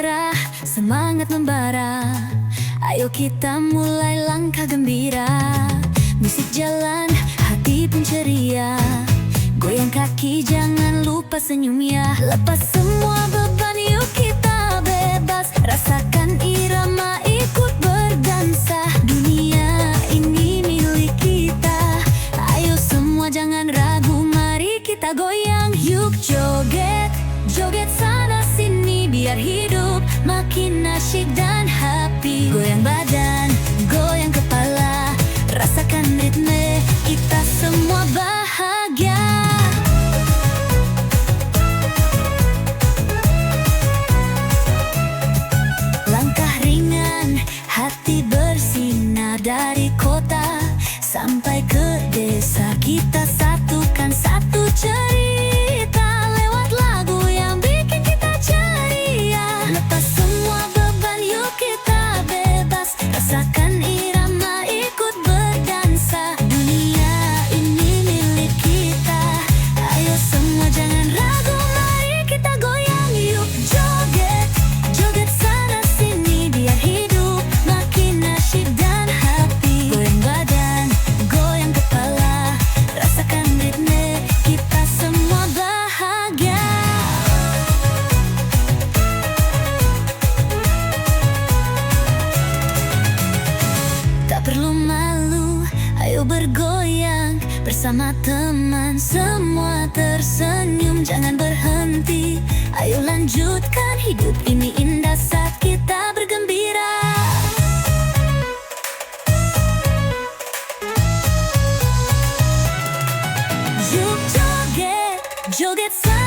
darah, semangat membara. Ayo kita mulai langkah gembira. Musik jalan, hati pun ceria. Goyang kaki, jangan lupa senyum ya. Lepas semua beban, yuk kita bebas. Rasakan irama, ikut berdansa. Dunia ini milik kita. Ayo semua jangan ragu, mari kita goyang. Yuk joget, joget sana sini, biar hidup makin asyik dan happy. Goyang badan, goyang kepala, rasakan ritme, kita semua bahagia. Langkah ringan, hati bersinar. Dari kota sampai ke desa, kita satukan satu cerita lewat lagu yang bikin kita ceria. Lepas semua beban, yuk kita bebas. Rasakan irama, ikut berdansa. Dunia ini milik kita. Ayo semua jangan ragu, mari kita goyang. Yuk joget, joget sana sini, biar hidup makin asyik dan happy. Goyang badan, goyang kepala, rasakan ritme, kita semua bahagia. Tak perlu malu, ayo bergoyang bersama teman, semua tersenyum. Jangan berhenti, ayo lanjutkan. Hidup ini indah saat kita bergembira. Yuk joget, joget sana